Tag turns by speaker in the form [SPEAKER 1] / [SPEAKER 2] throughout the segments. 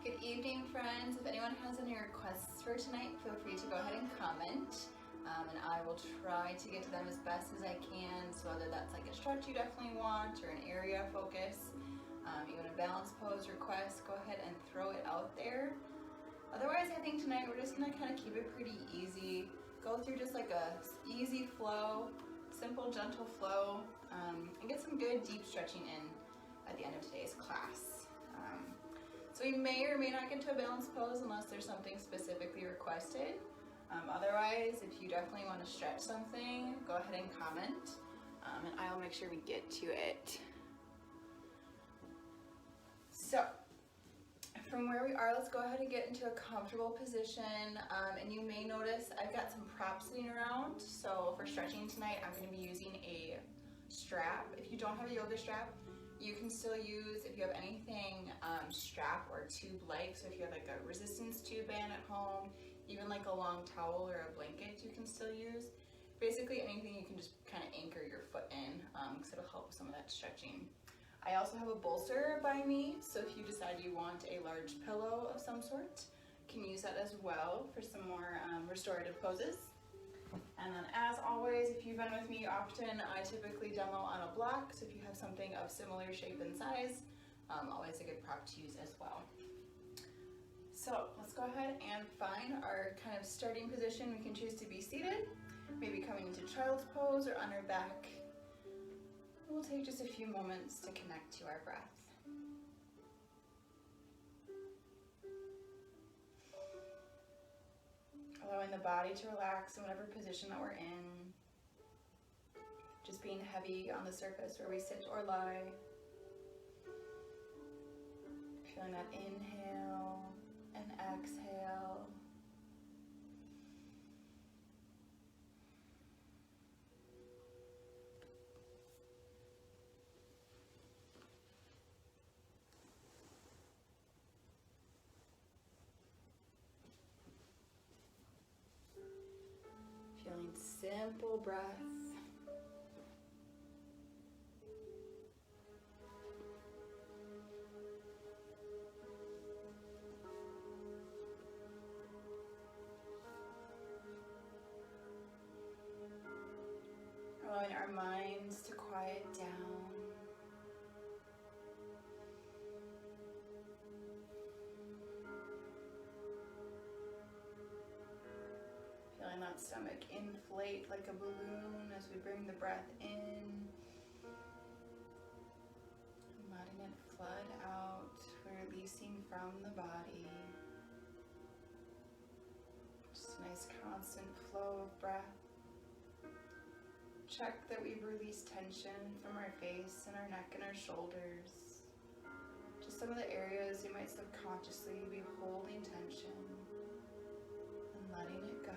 [SPEAKER 1] Good evening, friends. If anyone has any requests for tonight, feel free to go ahead and comment, and I will try to get to them as best as I can. So whether that's like a stretch you definitely want or an area focus, even a balance pose request, go ahead and throw it out there. Otherwise, I think tonight we're just gonna kind of keep it pretty easy. Go through just like a easy flow, simple, gentle flow, and get some good deep stretching in at the end of today's class. So you may or may not get to a balance pose unless there's something specifically requested. Otherwise, if you definitely want to stretch something, go ahead and comment, and I'll make sure we get to it. So, from where we are, let's go ahead and get into a comfortable position, and you may notice I've got some props sitting around. So for stretching tonight, I'm going to be using a strap. If you don't have a yoga strap, you can still use, if you have anything strap or tube-like, so if you have like a resistance tube band at home, even like a long towel or a blanket you can still use. Basically anything you can just kind of anchor your foot in, because it'll help with some of that stretching. I also have a bolster by me, so if you decide you want a large pillow of some sort, you can use that as well for some more restorative poses. And then as always, if you've been with me often, I typically demo on a block, so if you have something of similar shape and size, always a good prop to use as well. So let's go ahead and find our kind of starting position. We can choose to be seated, maybe coming into child's pose or on our back. We'll take just a few moments to connect to our breath. Allowing the body to relax in whatever position that we're in. Just being heavy on the surface where we sit or lie. Feeling that inhale and exhale. Feeling simple breath. Allowing our minds to quiet down. Feeling that stomach inflate like a balloon as we bring the breath in. And letting it flood out, releasing from the body. Just a nice constant flow of breath. Check that we've released tension from our face and our neck and our shoulders. Just some of the areas you might subconsciously be holding tension and letting it go.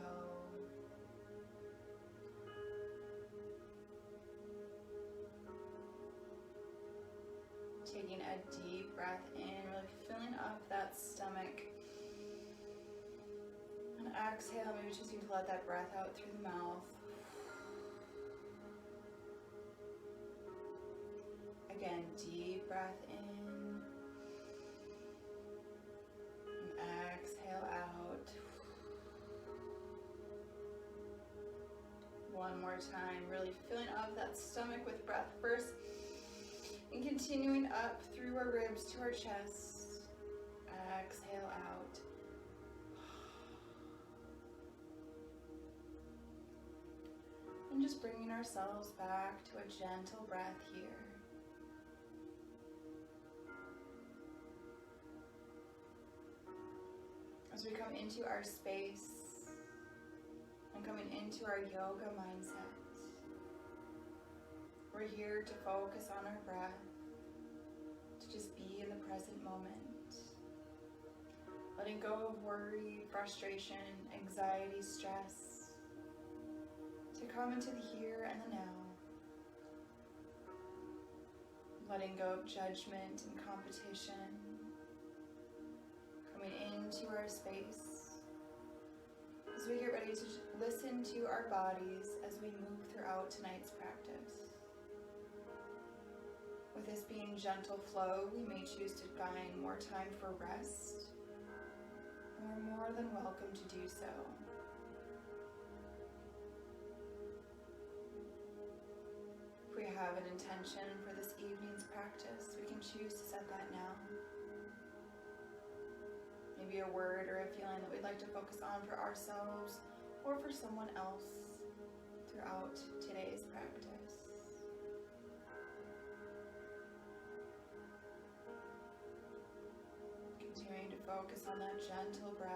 [SPEAKER 1] Taking a deep breath in, really filling up that stomach. And exhale, maybe choosing to let that breath out through the mouth. Again, deep breath in. And exhale out. One more time, really filling up that stomach with breath first. And continuing up through our ribs to our chest. Exhale out. And just bringing ourselves back to a gentle breath here. As we come into our space and coming into our yoga mindset. We're here to focus on our breath, to just be in the present moment. Letting go of worry, frustration, anxiety, stress, to come into the here and the now. Letting go of judgment and competition. Coming into our space as we get ready to listen to our bodies as we move throughout tonight's practice. With this being gentle flow, we may choose to find more time for rest are more than welcome to do so. If we have an intention for this evening's practice, we can choose to set that now. Maybe a word or a feeling that we'd like to focus on for ourselves or for someone else throughout today's practice. Continuing to focus on that gentle breath.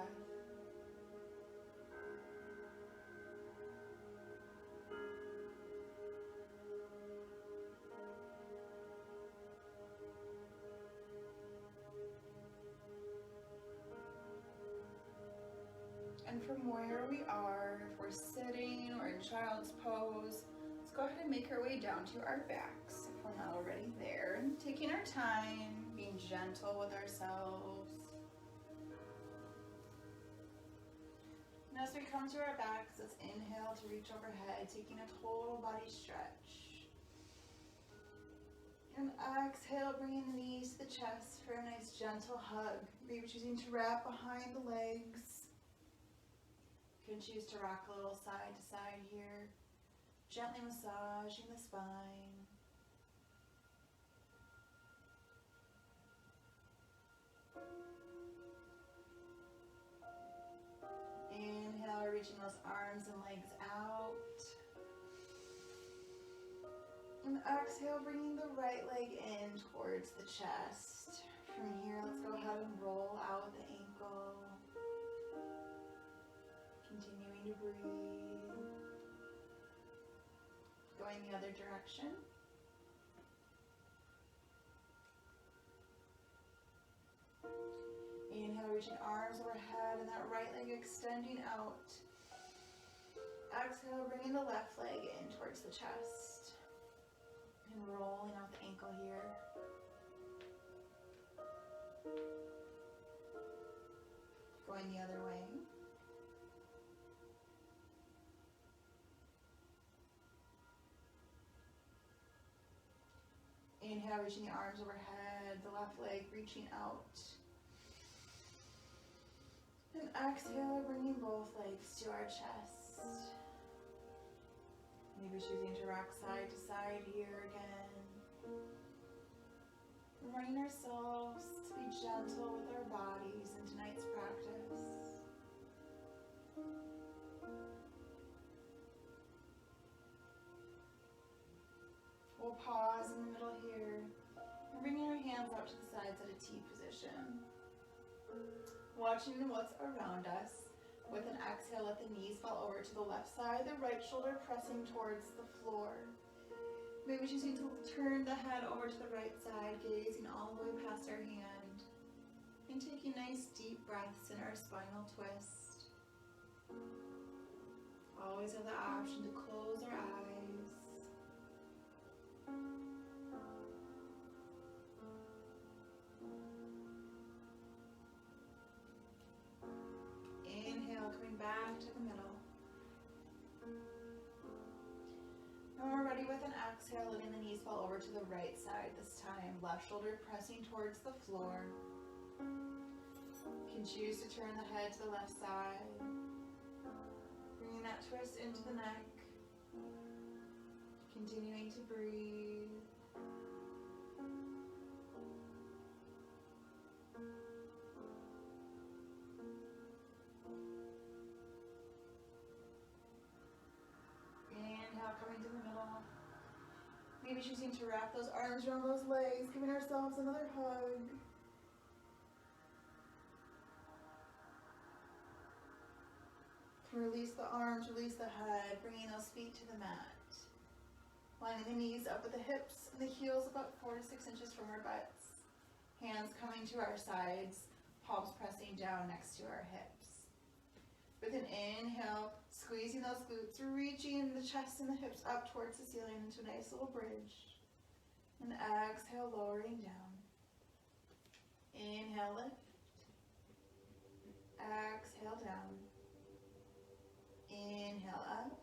[SPEAKER 1] And from where we are, if we're sitting or in child's pose, let's go ahead and make our way down to our backs if we're not already there. And taking our time, being gentle with ourselves. And as we come to our backs, let's inhale to reach overhead, taking a total body stretch. And exhale, bringing the knees to the chest for a nice gentle hug. Maybe choosing to wrap behind the legs. You can choose to rock a little side to side here, gently massaging the spine. Inhale, reaching those arms and legs out. And exhale, bringing the right leg in towards the chest. From here, let's go ahead and roll out the ankle. Continuing to breathe. Going the other direction. Inhale, reaching arms overhead and that right leg extending out. Exhale, bringing the left leg in towards the chest. And rolling out the ankle here. Going the other way. Inhale, reaching the arms overhead, the left leg reaching out. And exhale, bringing both legs to our chest. Maybe choosing to rock side to side here again. Reminding ourselves to be gentle with our bodies in tonight's practice. We'll pause in the middle here and bringing our hands out to the sides at a T position. Watching what's around us. With an exhale, let the knees fall over to the left side, the right shoulder pressing towards the floor. Maybe choosing to turn the head over to the right side, gazing all the way past our hand. And taking nice deep breaths in our spinal twist. Always have the option to close our eyes. Inhale, coming back to the middle. And we're ready with an exhale, letting the knees fall over to the right side this time. Left shoulder pressing towards the floor. You can choose to turn the head to the left side. Bringing that twist into the neck. Continuing to breathe. Inhale, coming to the middle. Maybe choosing to wrap those arms around those legs, giving ourselves another hug. Release the arms, release the head, bringing those feet to the mat. Lining the knees up with the hips and the heels about 4 to 6 inches from our butts. Hands coming to our sides, palms pressing down next to our hips. With an inhale, squeezing those glutes, reaching the chest and the hips up towards the ceiling into a nice little bridge. And exhale, lowering down. Inhale, lift. Exhale, down. Inhale, up.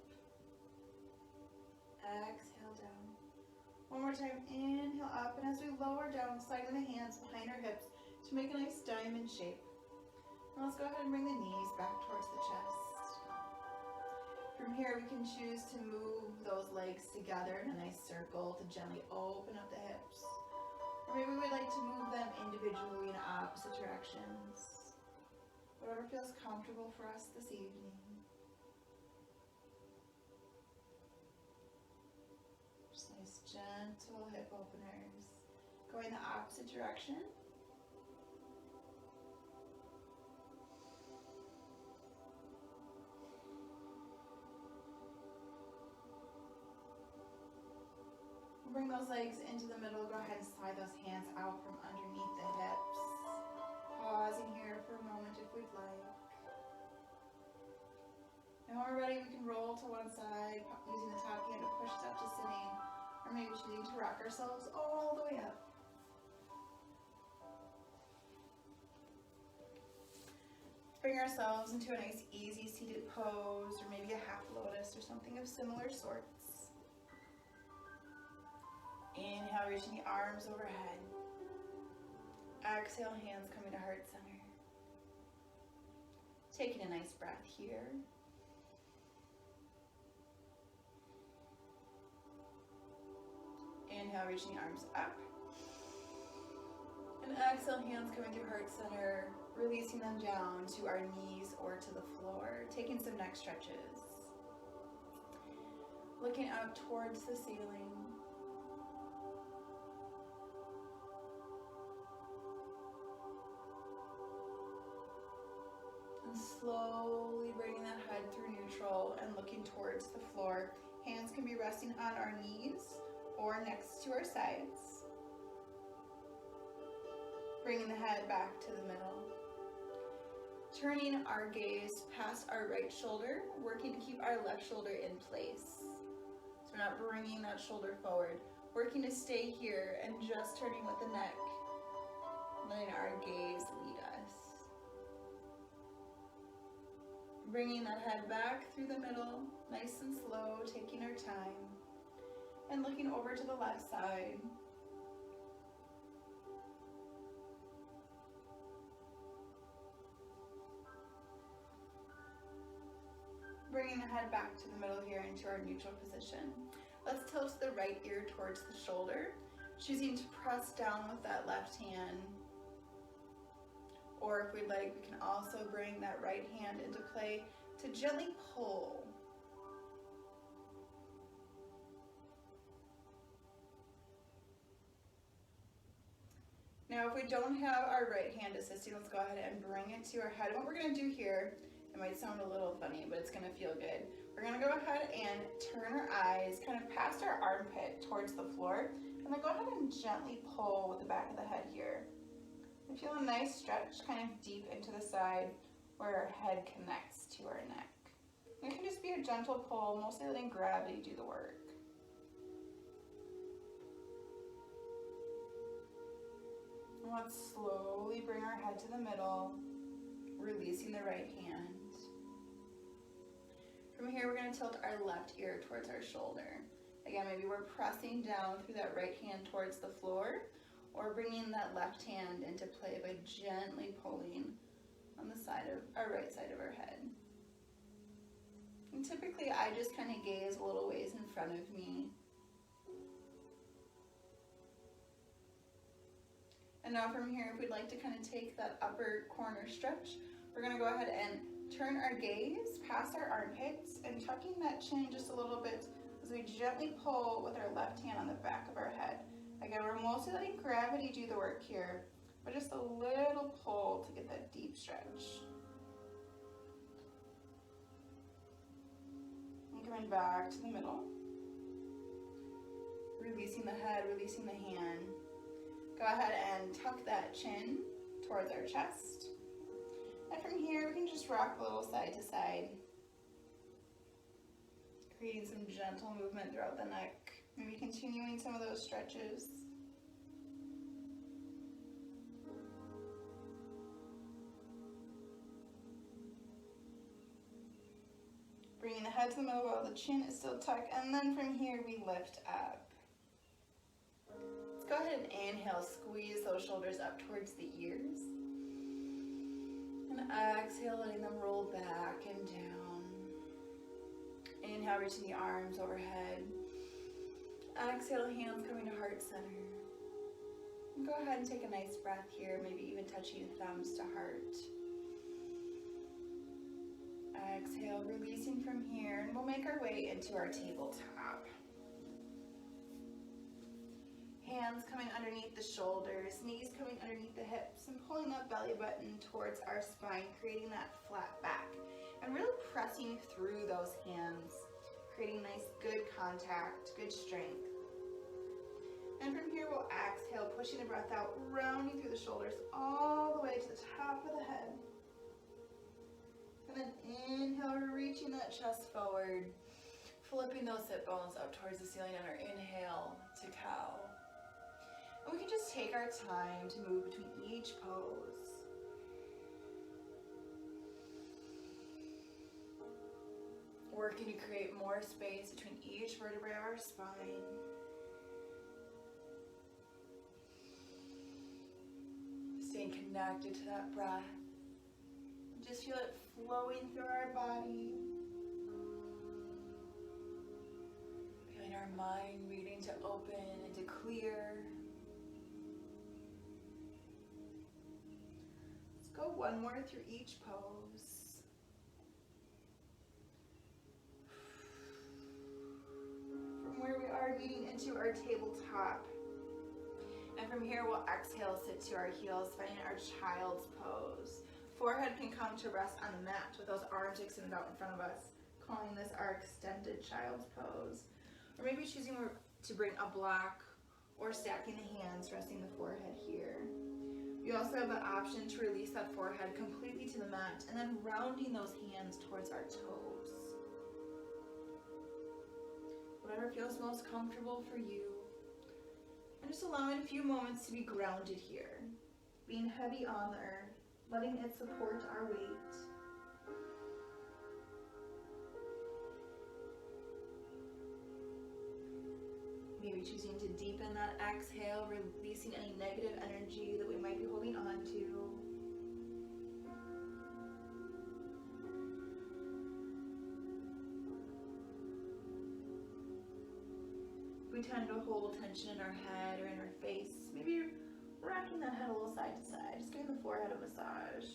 [SPEAKER 1] Exhale, down. One more time, inhale, up. And as we lower down, sliding the hands behind our hips to make a nice diamond shape. Let's go ahead and bring the knees back towards the chest. From here, we can choose to move those legs together in a nice circle to gently open up the hips. Or maybe we would like to move them individually in opposite directions. Whatever feels comfortable for us this evening. Just nice gentle hip openers. Going the opposite direction. Bring those legs into the middle. Go ahead and slide those hands out from underneath the hips. Pausing here for a moment if we'd like. And when we're ready, we can roll to one side, using the top hand to push us up to sitting, or maybe choosing to rock ourselves all the way up. Bring ourselves into a nice easy seated pose, or maybe a half lotus or something of similar sorts. Inhale, reaching the arms overhead. Exhale, hands coming to heart center. Taking a nice breath here. Inhale, reaching the arms up. And exhale, hands coming to heart center, releasing them down to our knees or to the floor. Taking some neck stretches. Looking out towards the ceiling. And slowly bringing that head through neutral and looking towards the floor. Hands can be resting on our knees or next to our sides. Bringing the head back to the middle. Turning our gaze past our right shoulder, working to keep our left shoulder in place. So we're not bringing that shoulder forward. Working to stay here and just turning with the neck. Letting our gaze lead us. Bringing that head back through the middle, nice and slow, taking our time. And looking over to the left side. Bringing the head back to the middle here into our neutral position. Let's tilt the right ear towards the shoulder, choosing to press down with that left hand. Or if we'd like, we can also bring that right hand into play to gently pull. Now, if we don't have our right hand assisting, let's go ahead and bring it to our head. What we're going to do here, it might sound a little funny, but it's going to feel good. We're going to go ahead and turn our eyes kind of past our armpit towards the floor, and then go ahead and gently pull with the back of the head here. And feel a nice stretch kind of deep into the side where our head connects to our neck. It can just be a gentle pull, mostly letting gravity do the work. And let's slowly bring our head to the middle, releasing the right hand. From here, we're going to tilt our left ear towards our shoulder. Again, maybe we're pressing down through that right hand towards the floor, or bringing that left hand into play by gently pulling on the side of our right side of our head. And typically, I just kind of gaze a little ways in front of me. And now from here, if we'd like to kind of take that upper corner stretch, we're going to go ahead and turn our gaze past our armpits and tucking that chin just a little bit as we gently pull with our left hand on the back of our head. Again, we're mostly letting gravity do the work here, but just a little pull to get that deep stretch. And coming back to the middle. Releasing the head, releasing the hand. Go ahead and tuck that chin towards our chest. And from here, we can just rock a little side to side, creating some gentle movement throughout the neck. Maybe continuing some of those stretches. Bringing the head to the middle while the chin is still tucked, and then from here we lift up. Let's go ahead and inhale, squeeze those shoulders up towards the ears. And exhale, letting them roll back and down. Inhale, reaching the arms overhead. Exhale, hands coming to heart center. And go ahead and take a nice breath here, maybe even touching thumbs to heart. Exhale, releasing from here, and we'll make our way into our tabletop. Hands coming underneath the shoulders, knees coming underneath the hips, and pulling that belly button towards our spine, creating that flat back. And really pressing through those hands, creating nice, good contact, good strength. And from here, we'll exhale, pushing the breath out, rounding through the shoulders all the way to the top of the head. And then inhale, reaching that chest forward, flipping those hip bones up towards the ceiling on our inhale to cow. And we can just take our time to move between each pose. Working to create more space between each vertebrae of our spine. Staying connected to that breath. Just feel it flowing through our body. Feeling our mind beginning to open and to clear. Let's go one more through each pose. From where we are, leading into our tabletop. And from here, we'll exhale, sit to our heels, finding our child's pose. Forehead can come to rest on the mat with those arms extended out in front of us, calling this our extended child's pose. Or maybe choosing to bring a block or stacking the hands, resting the forehead here. You also have the option to release that forehead completely to the mat and then rounding those hands towards our toes. Whatever feels most comfortable for you. And just allowing a few moments to be grounded here, being heavy on the earth, letting it support our weight. Maybe choosing to deepen that exhale, releasing any negative energy that we might be holding on to. We tend to hold tension in our head or in our face. Maybe rocking that head a little side to side, just giving the forehead a massage.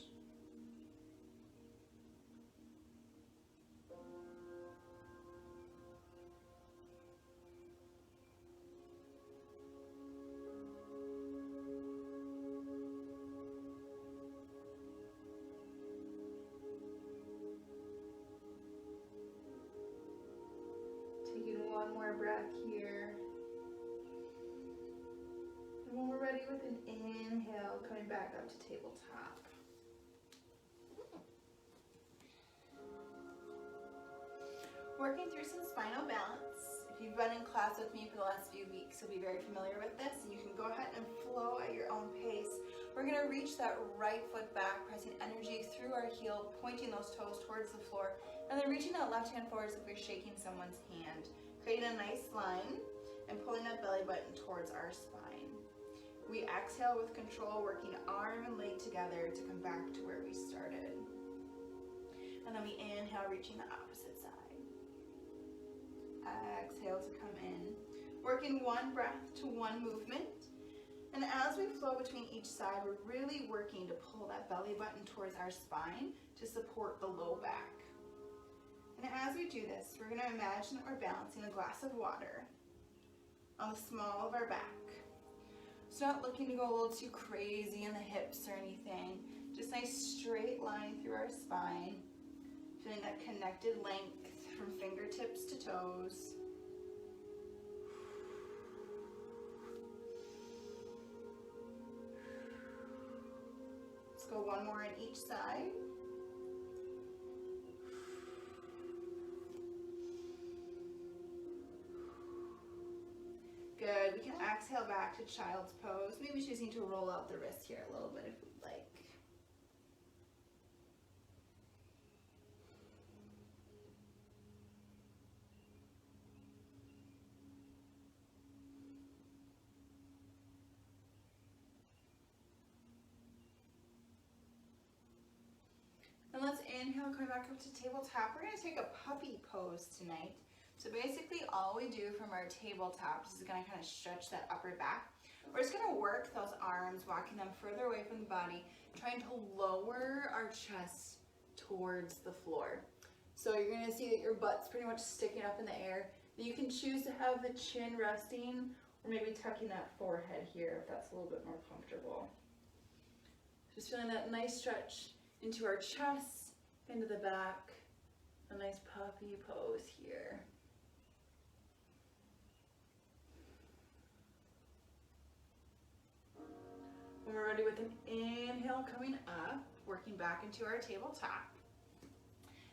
[SPEAKER 1] Taking one more breath here. And when we're ready with an inhale, coming back up to tabletop. Working through some spinal balance. If you've been in class with me for the last few weeks, you'll be very familiar with this, and you can go ahead and flow at your own pace. We're going to reach that right foot back, pressing energy through our heel, pointing those toes towards the floor, and then reaching that left hand forward as if you're shaking someone's hand, creating a nice line and pulling that belly button towards our spine. We exhale with control, working arm and leg together to come back to where we started. And then we inhale, reaching the opposite side. Exhale to come in, working one breath to one movement. And as we flow between each side, we're really working to pull that belly button towards our spine to support the low back. And as we do this, we're going to imagine that we're balancing a glass of water on the small of our back. So not looking to go a little too crazy in the hips or anything, just nice straight line through our spine, feeling that connected length from fingertips to toes. Let's go one more on each side. Good. We can exhale back to child's pose. Maybe choosing to roll out the wrist here a little bit if we'd like. Inhale, coming back up to tabletop. We're gonna take a puppy pose tonight. So basically all we do from our tabletop is gonna kind of stretch that upper back. We're just gonna work those arms, walking them further away from the body, trying to lower our chest towards the floor. So you're gonna see that your butt's pretty much sticking up in the air. You can choose to have the chin resting or maybe tucking that forehead here if that's a little bit more comfortable. Just feeling that nice stretch into our chest, into the back, a nice puppy pose here. When we're ready with an inhale coming up, working back into our tabletop.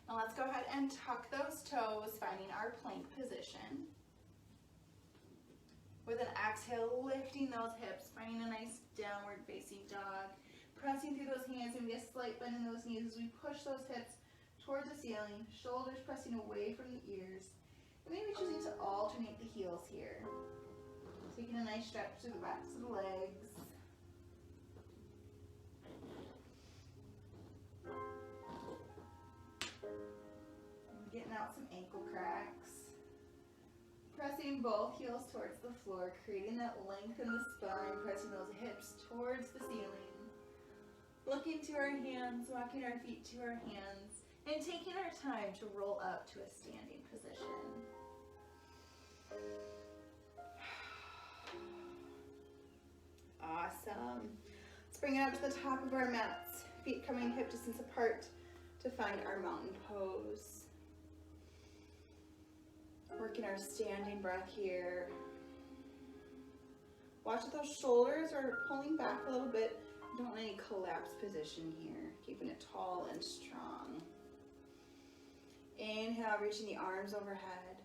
[SPEAKER 1] Now let's go ahead and tuck those toes, finding our plank position. With an exhale, lifting those hips, finding a nice downward facing dog. Pressing through those hands and get a slight bend in those knees as we push those hips towards the ceiling, shoulders pressing away from the ears. And maybe choosing to alternate the heels here. Taking a nice stretch through the backs of the legs. Getting out some ankle cracks. Pressing both heels towards the floor, creating that length in the spine, pressing those hips towards the ceiling. Looking to our hands, walking our feet to our hands, and taking our time to roll up to a standing position. Awesome. Let's bring it up to the top of our mats, feet coming hip distance apart to find our mountain pose. Working our standing breath here. Watch if those shoulders are pulling back a little bit. Don't want any collapsed position here. Keeping it tall and strong. Inhale, reaching the arms overhead.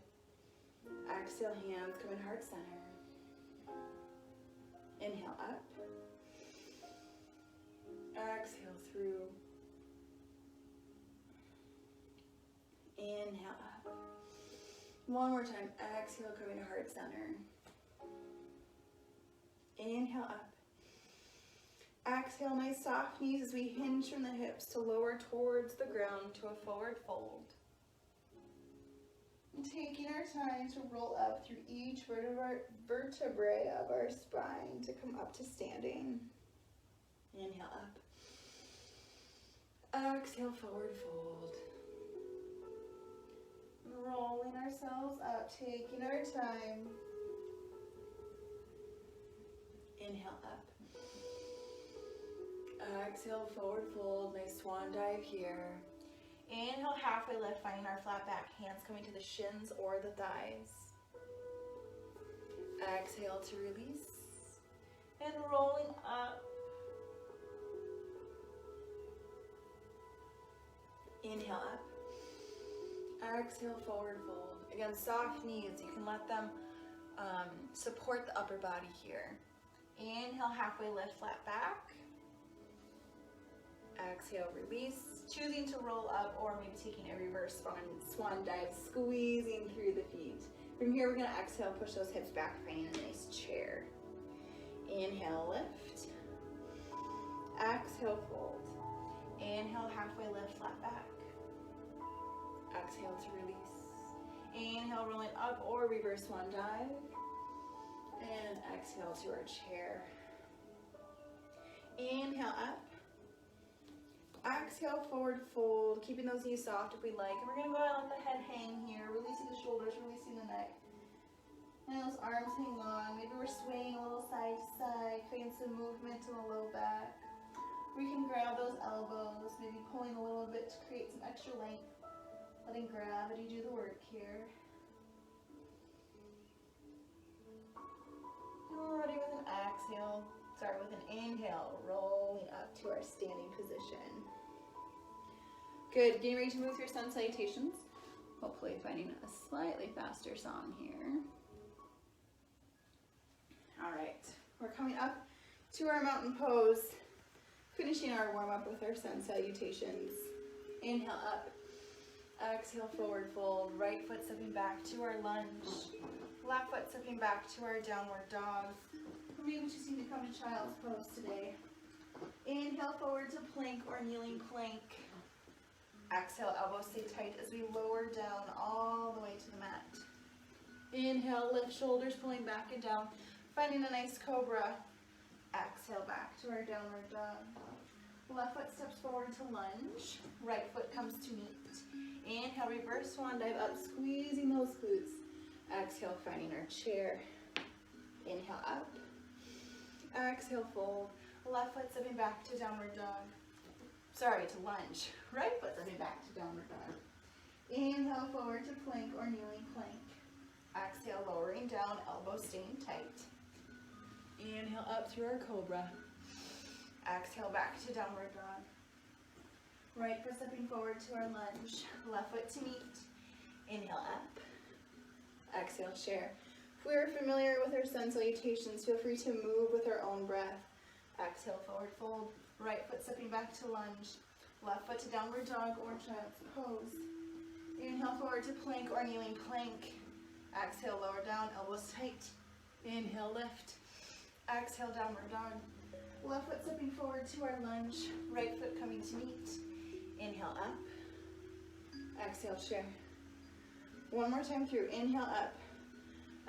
[SPEAKER 1] Exhale, hands coming heart center. Inhale up. Exhale through. Inhale up. One more time. Exhale, coming to heart center. Inhale up. Exhale, nice soft knees as we hinge from the hips to lower towards the ground to a forward fold. And taking our time to roll up through each vertebrae of our spine to come up to standing. Inhale up. Exhale, forward fold. Rolling ourselves up, taking our time. Inhale up. Exhale, forward fold, nice swan dive here. Inhale, halfway lift, finding our flat back, hands coming to the shins or the thighs. Exhale to release. And rolling up. Inhale up. Exhale, forward fold. Again, soft knees, you can let them support the upper body here. Inhale, halfway lift, flat back. Exhale, release. Choosing to roll up or maybe taking a reverse swan dive, squeezing through the feet. From here, we're going to exhale, push those hips back, finding a nice chair. Inhale, lift. Exhale, fold. Inhale, halfway lift, flat back. Exhale to release. Inhale, rolling up or reverse swan dive. And exhale to our chair. Inhale up. Exhale, forward fold, keeping those knees soft if we like. And we're going to go ahead and let the head hang here, releasing the shoulders, releasing the neck. And those arms hang long. Maybe we're swaying a little side to side, creating some movement in the low back. We can grab those elbows, maybe pulling a little bit to create some extra length. Letting gravity do the work here. And we're ready with an exhale. Start with an inhale, rolling up to our standing position. Good, getting ready to move through sun salutations. Hopefully finding a slightly faster song here. All right, we're coming up to our mountain pose, finishing our warm up with our sun salutations. Inhale up, exhale, forward fold, right foot stepping back to our lunge, left foot stepping back to our downward dog. Maybe choosing to come to child's pose today. Inhale forward to plank or kneeling plank. Exhale, elbows stay tight as we lower down all the way to the mat. Inhale, lift shoulders, pulling back and down, finding a nice cobra. Exhale, back to our downward dog. Left foot steps forward to lunge, right foot comes to meet. Inhale, reverse swan dive up, squeezing those glutes. Exhale, finding our chair. Inhale, up. Exhale, fold. Left foot stepping back to downward dog. Sorry, to lunge. Right foot stepping back to downward dog. Inhale, forward to plank or kneeling plank. Exhale, lowering down, elbows staying tight. Inhale, up through our cobra. Exhale, back to downward dog. Right foot stepping forward to our lunge. Left foot to meet. Inhale, up. Exhale, share. If we are familiar with our sun salutations, feel free to move with our own breath. Exhale, forward fold. Right foot stepping back to lunge. Left foot to downward dog or child's pose. Inhale, forward to plank or kneeling plank. Exhale, lower down, elbows tight. Inhale, lift. Exhale, downward dog. Left foot stepping forward to our lunge. Right foot coming to meet. Inhale, up. Exhale, share. One more time through. Inhale, up.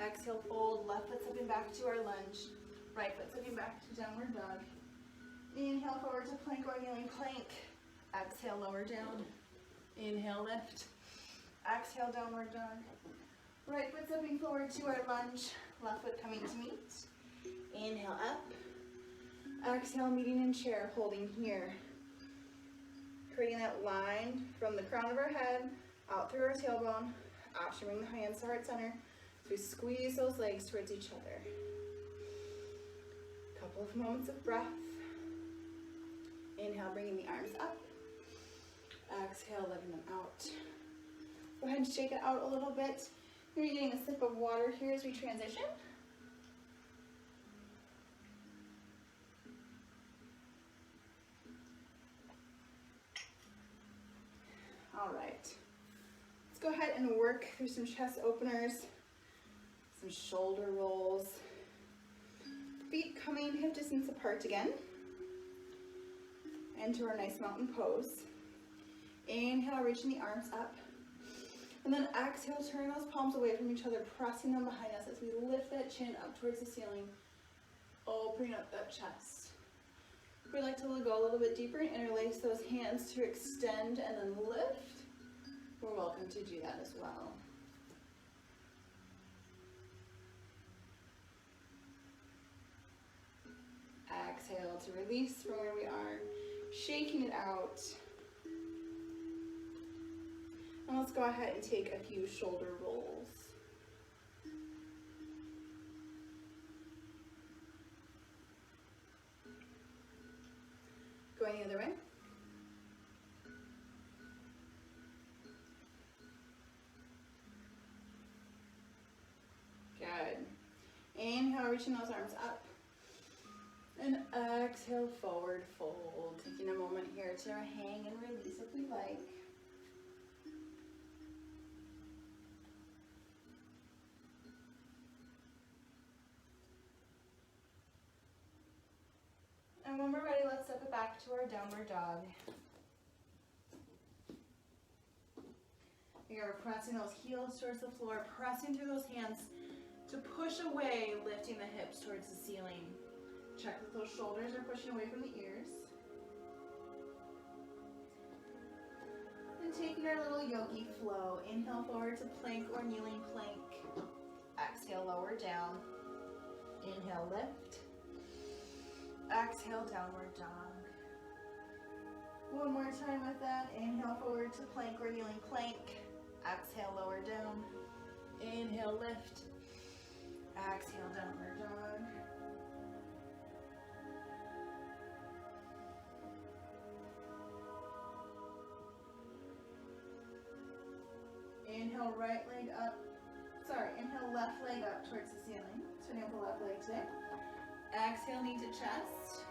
[SPEAKER 1] Exhale, fold. Left foot stepping back to our lunge. Right foot stepping back to downward dog. Inhale, forward to plank or kneeling plank. Exhale, lower down. Inhale, lift. Exhale, downward dog. Right foot stepping forward to our lunge. Left foot coming to meet. Inhale, up. Exhale, meeting in chair, holding here. Creating that line from the crown of our head out through our tailbone. Option, bring the hands to heart center. So we squeeze those legs towards each other. Couple of moments of breath. Inhale, bringing the arms up. Exhale, letting them out. Go ahead and shake it out a little bit. Maybe getting a sip of water here as we transition. All right. Let's go ahead and work through some chest openers, some shoulder rolls. Feet coming hip distance apart again. Into our nice mountain pose. Inhale, reaching the arms up. And then exhale, turn those palms away from each other, pressing them behind us as we lift that chin up towards the ceiling, opening up that chest. If we'd like to go a little bit deeper and interlace those hands to extend and then lift, we're welcome to do that as well. Exhale to release from where we are, shaking it out. And let's go ahead and take a few shoulder rolls. Going the other way. Good. Inhale, reaching those arms up. And exhale, forward fold. Taking a moment here to hang and release if we like. And when we're ready, let's step it back to our downward dog. We are pressing those heels towards the floor, pressing through those hands to push away, lifting the hips towards the ceiling. Check that those shoulders are pushing away from the ears. And taking our little yogi flow, inhale forward to plank or kneeling plank. Exhale, lower down. Inhale, lift. Exhale, downward dog. One more time with that. Inhale forward to plank or kneeling plank. Exhale, lower down. Inhale, lift. Exhale, downward dog. Inhale, right leg up. Inhale, left leg up towards the ceiling. Turning up the left leg today. Exhale, knee to chest.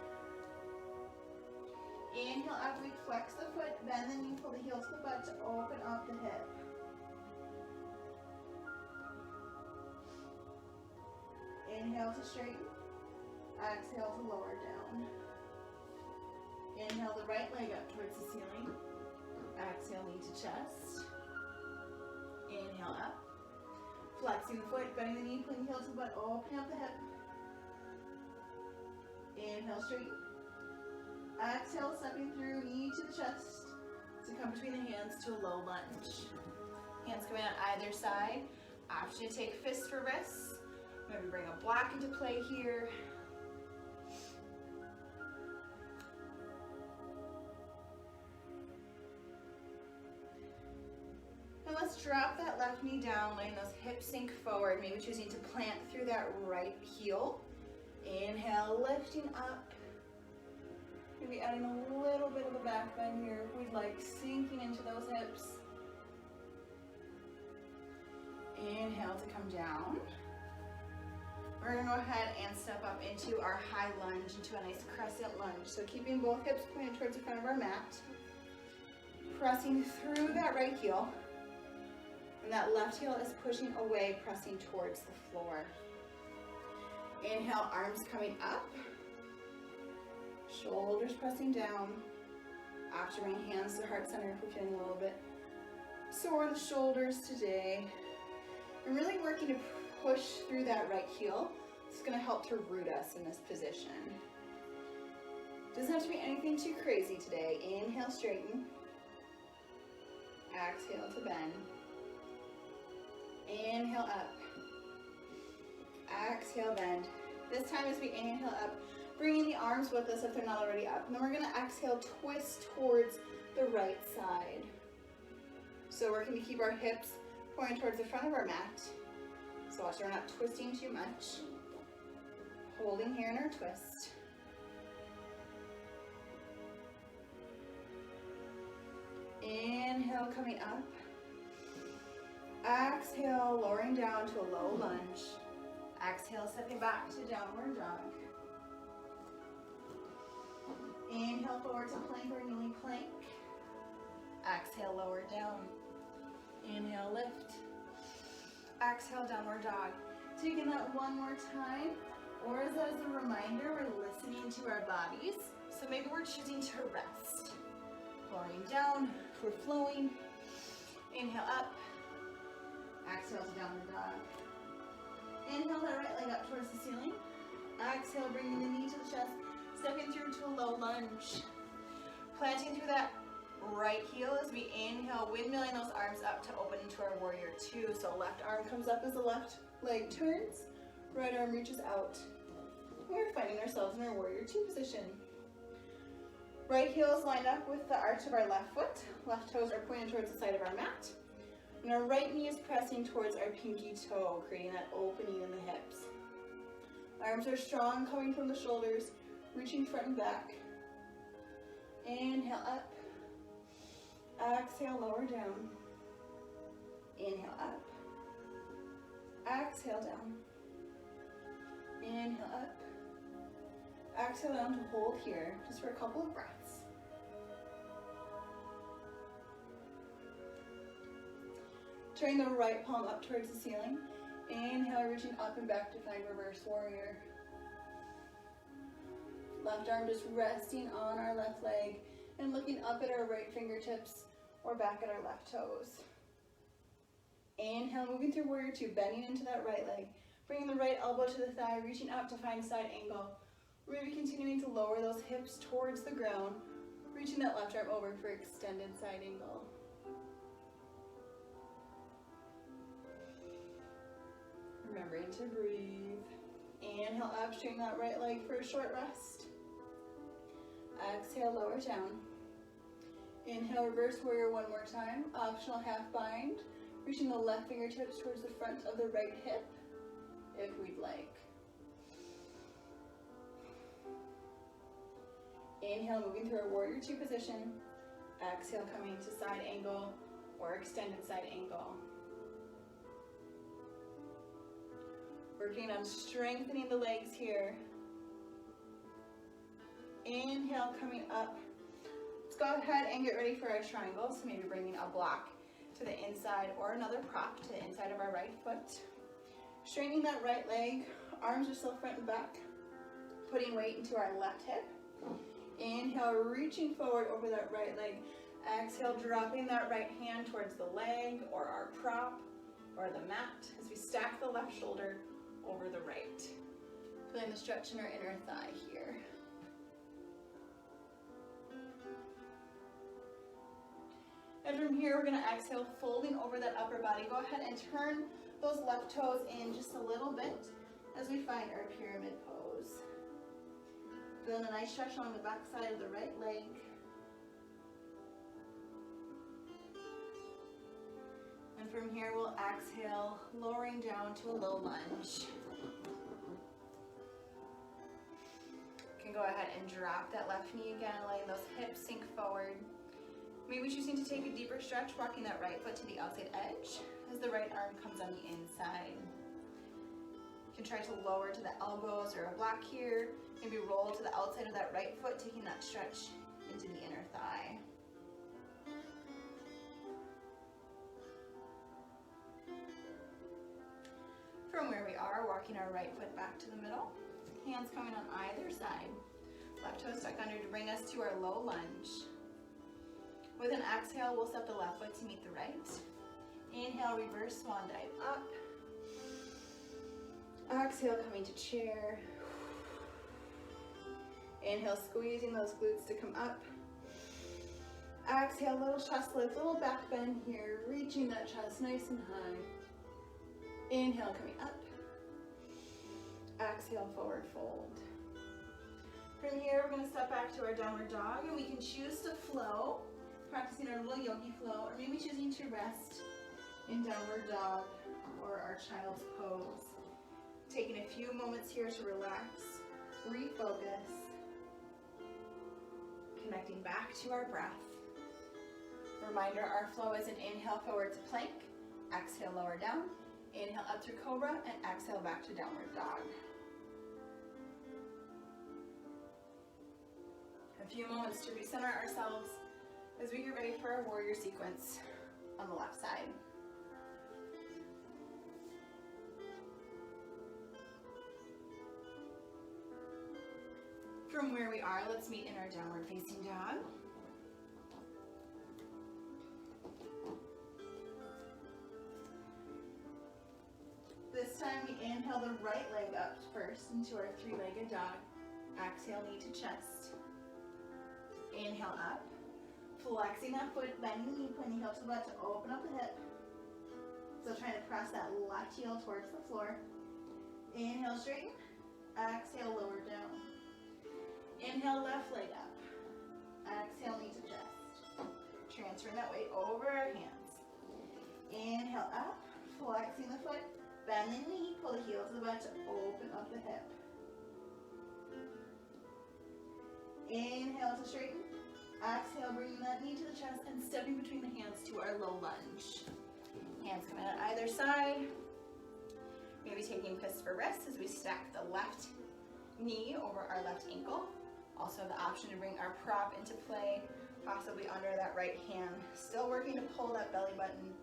[SPEAKER 1] Inhale, after we flex the foot, bend the knee, pull the heel to the butt to open up the hip. Inhale to straighten. Exhale to lower down. Inhale the right leg up towards the ceiling. Exhale, knee to chest. Inhale up. Flexing the foot, bending the knee, pulling the heel to the butt, opening up the hip. Inhale, straighten. Exhale, stepping through, knee to the chest. To come between the hands to a low lunge. Hands coming on either side. Option to take fists for wrists. Maybe bring a block into play here. And let's drop that left knee down, letting those hips sink forward. Maybe choosing to plant through that right heel. Inhale, lifting up. Maybe adding a little bit of a back bend here if we'd like, sinking into those hips. Inhale to come down. We're gonna go ahead and step up into our high lunge, into a nice crescent lunge. So keeping both hips pointed towards the front of our mat. Pressing through that right heel. And that left heel is pushing away, pressing towards the floor. Inhale, arms coming up. Shoulders pressing down. Option to bring hands to the heart center if we're feeling a little bit sore in the shoulders today. We're really working to push through that right heel. It's going to help to root us in this position. Doesn't have to be anything too crazy today. Inhale, straighten. Exhale to bend. Inhale up. Exhale, bend. This time as we inhale up, bringing the arms with us if they're not already up. And then we're going to exhale, twist towards the right side. So we're going to keep our hips pointing towards the front of our mat. So watch, we're not twisting too much. Holding here in our twist. Inhale, coming up. Exhale, lowering down to a low lunge. Exhale, stepping back to downward dog. Inhale, forward to plank or kneeling plank. Exhale, lower down. Inhale, lift. Exhale, downward dog. Taking that one more time, or as a reminder, we're listening to our bodies. So maybe we're choosing to rest. Lowering down, we're flowing. Inhale up. Exhale to downward dog. Inhale that right leg up towards the ceiling. Exhale, bringing the knee to the chest, stepping through to a low lunge. Planting through that right heel as we inhale, windmilling those arms up to open into our warrior two. So left arm comes up as the left leg turns, right arm reaches out. We're finding ourselves in our warrior two position. Right heel is lined up with the arch of our left foot. Left toes are pointed towards the side of our mat. And our right knee is pressing towards our pinky toe, creating that opening in the hips. Arms are strong, coming from the shoulders, reaching front and back. Inhale up. Exhale, lower down. Inhale up. Exhale down. Inhale up. Exhale down to hold here, just for a couple of breaths. Turning the right palm up towards the ceiling. Inhale, reaching up and back to find reverse warrior. Left arm just resting on our left leg and looking up at our right fingertips or back at our left toes. Inhale, moving through warrior two, bending into that right leg. Bringing the right elbow to the thigh, reaching up to find side angle. We're going to be continuing to lower those hips towards the ground, reaching that left arm over for extended side angle. Remembering to breathe. Inhale up, straighten that right leg for a short rest. Exhale, lower down. Inhale, reverse warrior one more time. Optional half bind. Reaching the left fingertips towards the front of the right hip, if we'd like. Inhale, moving through our warrior two position. Exhale, coming to side angle or extended side angle. Working on strengthening the legs here. Inhale, coming up. Let's go ahead and get ready for our triangle. So maybe bringing a block to the inside or another prop to the inside of our right foot. Straightening that right leg. Arms are still front and back. Putting weight into our left hip. Inhale, reaching forward over that right leg. Exhale, dropping that right hand towards the leg or our prop or the mat as we stack the left shoulder over the right. Feeling the stretch in our inner thigh here. And from here, we're gonna exhale, folding over that upper body. Go ahead and turn those left toes in just a little bit as we find our pyramid pose. Feeling a nice stretch along the back side of the right leg. And from here, we'll exhale, lowering down to a low lunge. You can go ahead and drop that left knee again, letting those hips sink forward. Maybe choosing to take a deeper stretch, walking that right foot to the outside edge as the right arm comes on the inside. You can try to lower to the elbows or a block here. Maybe roll to the outside of that right foot, taking that stretch into the inner thigh. From where we are, walking our right foot back to the middle. Hands coming on either side. Left toe stuck under to bring us to our low lunge. With an exhale, we'll step the left foot to meet the right. Inhale, reverse swan dive up. Exhale, coming to chair. Inhale, squeezing those glutes to come up. Exhale, little chest lift, little back bend here, reaching that chest nice and high. Inhale, coming up. Exhale, forward fold. From here, we're gonna step back to our downward dog, and we can choose to flow, practicing our little yogi flow, or maybe choosing to rest in downward dog or our child's pose. Taking a few moments here to relax, refocus, connecting back to our breath. Reminder, our flow is an inhale forward to plank, exhale lower down, inhale up to cobra, and exhale back to downward dog. A few moments to recenter ourselves as we get ready for our warrior sequence on the left side. From where we are, let's meet in our downward facing dog. This time we inhale the right leg up first into our three-legged dog. Exhale, knee to chest. Inhale up. Flexing that foot, bending the knee, pointing heel to the butt to open up the hip. So trying to press that left heel towards the floor. Inhale, straighten. Exhale, lower down. Inhale, left leg up. Exhale, knee to chest. Transferring that weight over our hands. Inhale up, flexing the foot, bending the knee, pull the heel to the butt to open up the hip. Inhale to straighten. Exhale, bringing that knee to the chest and stepping between the hands to our low lunge. Hands coming on either side. Maybe taking fists for wrists as we stack the left knee over our left ankle. Also the option to bring our prop into play, possibly under that right hand. Still working to pull that belly button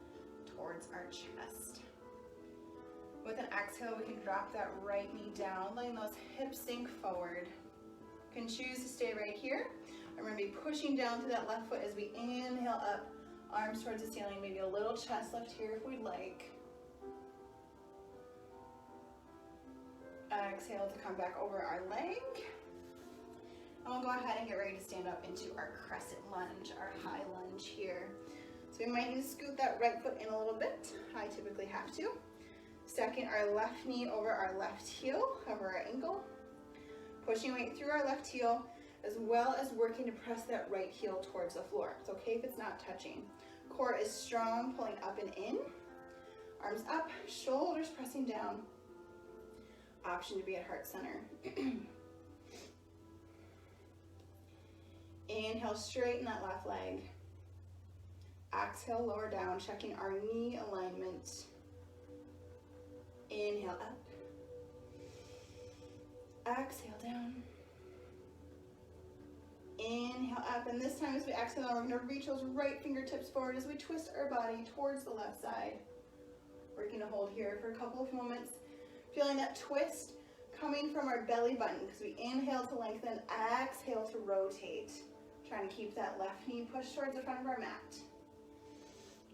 [SPEAKER 1] towards our chest. With an exhale, we can drop that right knee down, letting those hips sink forward. You can choose to stay right here. I'm going to be pushing down to that left foot as we inhale up, arms towards the ceiling, maybe a little chest lift here if we'd like. Exhale to come back over our leg. And we'll go ahead and get ready to stand up into our crescent lunge, our high lunge here. So we might need to scoot that right foot in a little bit. I typically have to. Stacking our left knee over our left heel, over our ankle. Pushing weight through our left heel, as well as working to press that right heel towards the floor. It's okay if it's not touching. Core is strong, pulling up and in. Arms up, shoulders pressing down. Option to be at heart center. Inhale, straighten that left leg. Exhale, lower down, checking our knee alignment. Inhale up. Exhale down. Inhale up, and this time as we exhale, we're going to reach those right fingertips forward as we twist our body towards the left side. Working to hold here for a couple of moments. Feeling that twist coming from our belly button because we inhale to lengthen, exhale to rotate. Trying to keep that left knee pushed towards the front of our mat.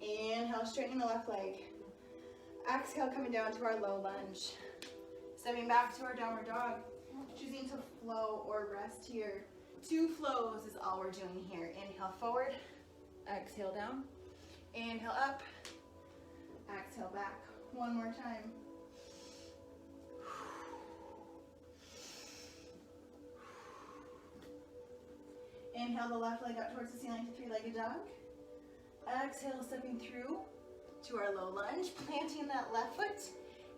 [SPEAKER 1] Inhale, straightening the left leg. Exhale, coming down to our low lunge. Stepping back to our downward dog. Choosing to flow or rest here. 2 flows is all we're doing here. Inhale forward, exhale down. Inhale up, exhale back. One more time. Inhale the left leg up towards the ceiling to 3-legged dog. Exhale, stepping through to our low lunge, planting that left foot.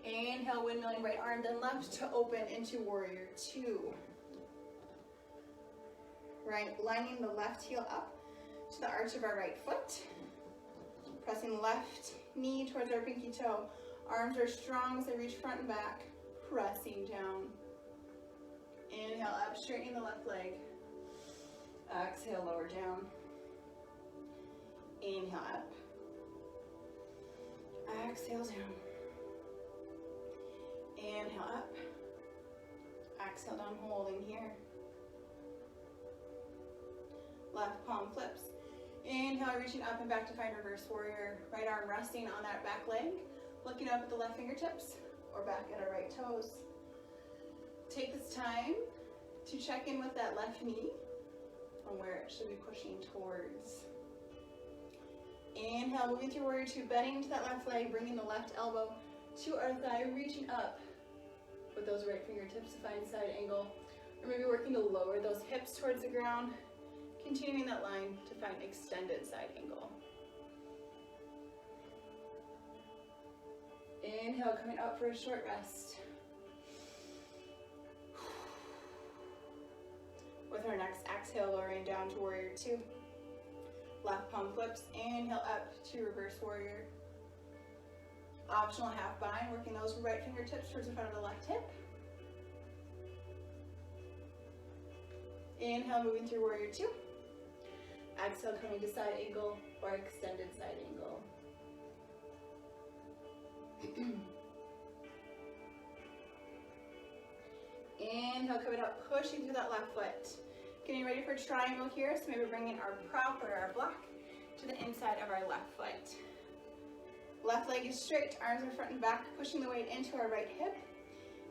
[SPEAKER 1] Inhale, windmilling right arm, then left to open into warrior 2. Right, lining the left heel up to the arch of our right foot. Pressing left knee towards our pinky toe. Arms are strong as they reach front and back. Pressing down. Inhale up, straightening the left leg. Exhale, lower down. Inhale up. Exhale down. Inhale up. Exhale down, holding here. Left palm flips. Inhale, reaching up and back to find reverse warrior. Right arm resting on that back leg. Looking up at the left fingertips or back at our right toes. Take this time to check in with that left knee on where it should be pushing towards. Inhale, moving through warrior 2, bending into that left leg, bringing the left elbow to our thigh, reaching up with those right fingertips to find side angle. Or maybe working to lower those hips towards the ground, continuing that line to find extended side angle. Inhale, coming up for a short rest. With our next exhale, lowering down to warrior 2. Left palm flips, inhale up to reverse warrior. Optional half bind, working those right fingertips towards the front of the left hip. Inhale, moving through warrior 2. Exhale, coming to side angle or extended side angle. Inhale, coming up, pushing through that left foot. Getting ready for triangle here, so maybe bringing our prop or our block to the inside of our left foot. Left leg is straight, arms are front and back, pushing the weight into our right hip.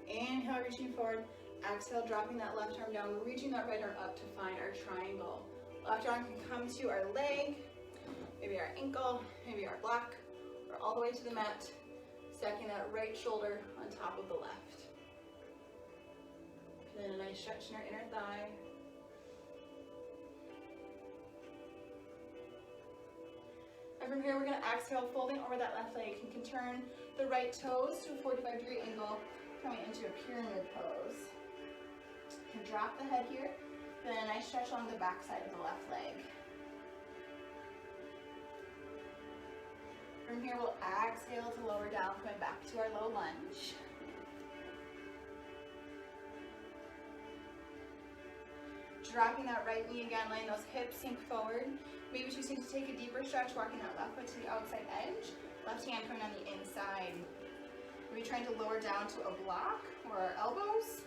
[SPEAKER 1] Inhale, reaching forward. Exhale, dropping that left arm down, reaching that right arm up to find our triangle. Left arm can come to our leg, maybe our ankle, maybe our block, or all the way to the mat, stacking that right shoulder on top of the left. And then a nice stretch in our inner thigh. And from here, we're going to exhale, folding over that left leg. You can turn the right toes to a 45-degree angle, coming into a pyramid pose. You can drop the head here, then a nice stretch along the back side of the left leg. From here, we'll exhale to lower down, coming back to our low lunge. Dropping that right knee again, letting those hips sink forward. Maybe choosing to take a deeper stretch, walking that left foot to the outside edge. Left hand coming on the inside. Maybe trying to lower down to a block or our elbows.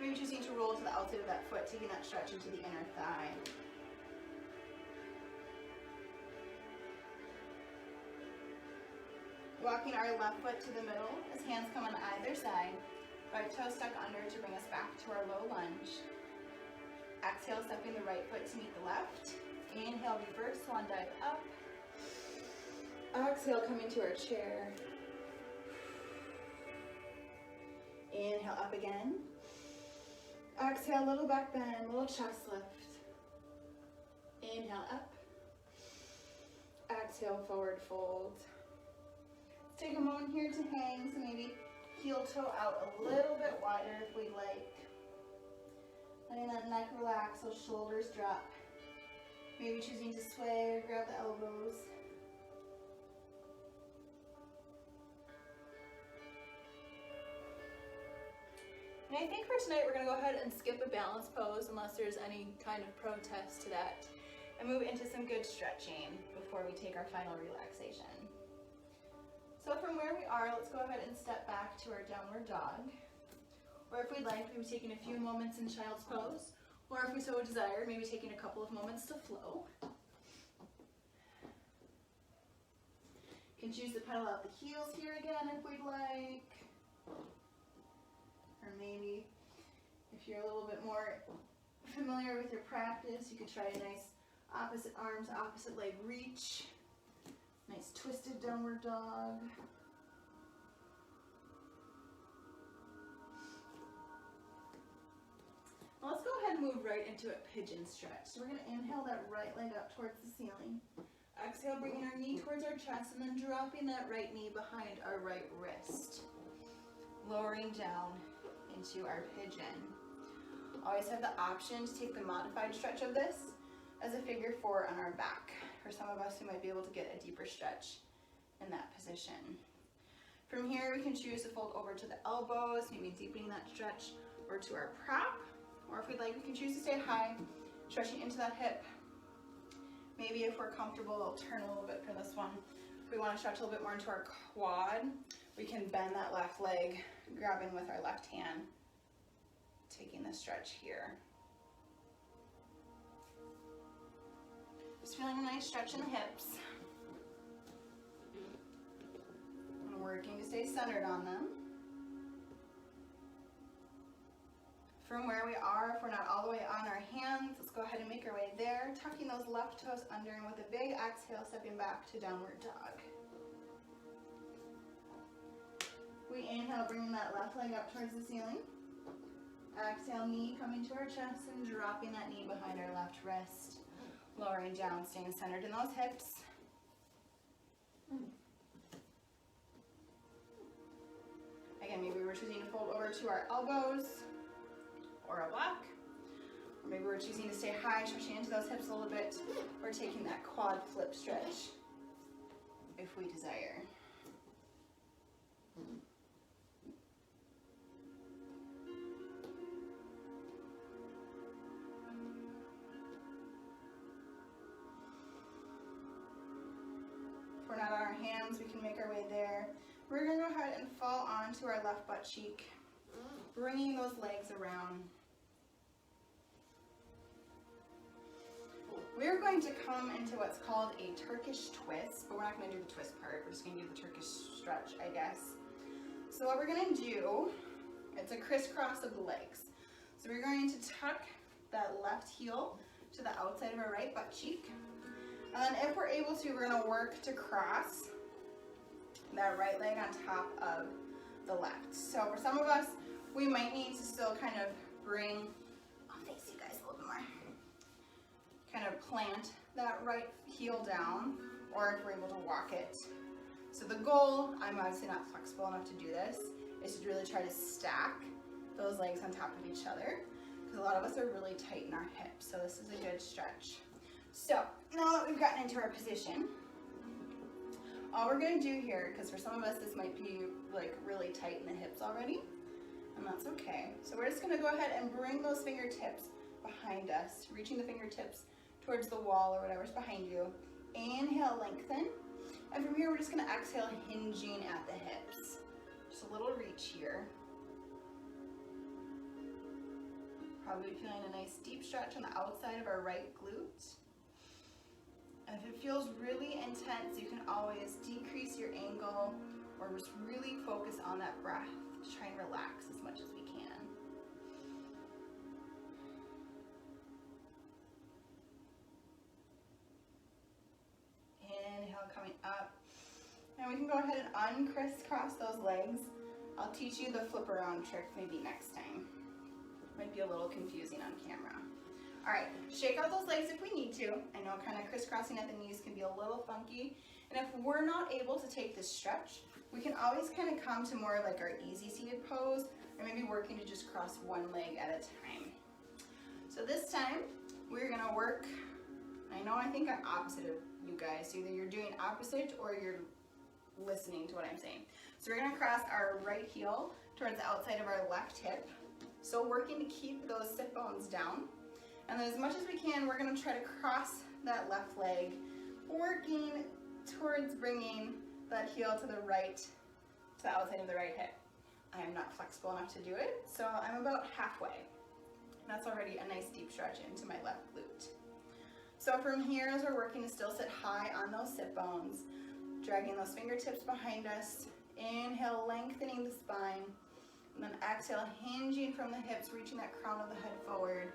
[SPEAKER 1] Maybe choosing to roll to the outside of that foot, taking that stretch into the inner thigh. Walking our left foot to the middle as hands come on either side. Right toe stuck under to bring us back to our low lunge. Exhale, stepping the right foot to meet the left. Inhale, reverse swan dive up. Exhale, coming to our chair. Inhale, up again. Exhale, little back bend, little chest lift. Inhale, up. Exhale, forward fold. Let's take a moment here to hang, so maybe heel toe out a little bit wider if we'd like. Letting that neck relax, so shoulders drop. Maybe choosing to sway or grab the elbows. And I think for tonight we're going to go ahead and skip a balance pose unless there's any kind of protest to that, and move into some good stretching before we take our final relaxation. So from where we are, let's go ahead and step back to our downward dog. Or if we'd like, maybe taking a few moments in child's pose, Or if we so desire, maybe taking a couple of moments to flow. You can choose to pedal out the heels here again if we'd like. Or maybe if you're a little bit more familiar with your practice, you could try a nice opposite arms, opposite leg reach. Nice twisted downward dog. Well, let's go ahead and move right into a pigeon stretch. So we're going to inhale that right leg up towards the ceiling. Exhale, bringing our knee towards our chest and then dropping that right knee behind our right wrist. Lowering down into our pigeon. Always have the option to take the modified stretch of this as a figure 4 on our back. For some of us who might be able to get a deeper stretch in that position. From here, we can choose to fold over to the elbows, maybe deepening that stretch, or to our prop. Or if we'd like, we can choose to stay high, stretching into that hip. Maybe if we're comfortable, I'll turn a little bit for this one. If we want to stretch a little bit more into our quad, we can bend that left leg, grabbing with our left hand, taking the stretch here. Just feeling a nice stretch in the hips. And working to stay centered on them. From where we are, if we're not all the way on our hands, let's go ahead and make our way there, tucking those left toes under, and with a big exhale, stepping back to downward dog. We inhale, bringing that left leg up towards the ceiling. Exhale, knee coming to our chest and dropping that knee behind our left wrist. Lowering down, staying centered in those hips. Again, maybe we're choosing to fold over to our elbows or a block. Or maybe we're choosing to stay high, stretching into those hips a little bit, or taking that quad flip stretch if we desire. If we're not on our hands, we can make our way there. We're going to go ahead and fall onto our left butt cheek, bringing those legs around. We're going to come into what's called a Turkish twist, but we're not going to do the twist part. We're just going to do the Turkish stretch, I guess. So what we're going to do, it's a crisscross of the legs. So we're going to tuck that left heel to the outside of our right butt cheek. And then if we're able to, we're going to work to cross that right leg on top of the left. So for some of us, we might need to still kind of bring, I'll face you guys a little bit more, kind of plant that right heel down, or if we're able to walk it. So the goal, I'm obviously not flexible enough to do this, is to really try to stack those legs on top of each other, because a lot of us are really tight in our hips, so this is a good stretch. So now that we've gotten into our position, all we're going to do here, because for some of us this might be like really tight in the hips already, and that's okay. So we're just going to go ahead and bring those fingertips behind us, reaching the fingertips towards the wall or whatever's behind you. Inhale, lengthen. And from here, we're just going to exhale, hinging at the hips. Just a little reach here. Probably feeling a nice deep stretch on the outside of our right glute. And if it feels really intense, you can always decrease your angle or just really focus on that breath to try and relax as much as we can. Inhale, coming up. And we can go ahead and uncrisscross those legs. I'll teach you the flip around trick maybe next time. Might be a little confusing on camera. All right, shake out those legs if we need to. I know kind of crisscrossing at the knees can be a little funky. And if we're not able to take this stretch, we can always kind of come to more of like our easy seated pose, or maybe working to just cross one leg at a time. So this time, we're gonna work, I think I'm opposite of you guys. So either you're doing opposite or you're listening to what I'm saying. So we're gonna cross our right heel towards the outside of our left hip. So working to keep those sit bones down. And then as much as we can, we're gonna try to cross that left leg, working towards bringing that heel to the right, to the outside of the right hip. I am not flexible enough to do it, so I'm about halfway. That's already a nice deep stretch into my left glute. So from here, as we're working to still sit high on those sit bones, dragging those fingertips behind us, inhale, lengthening the spine, and then exhale, hinging from the hips, reaching that crown of the head forward,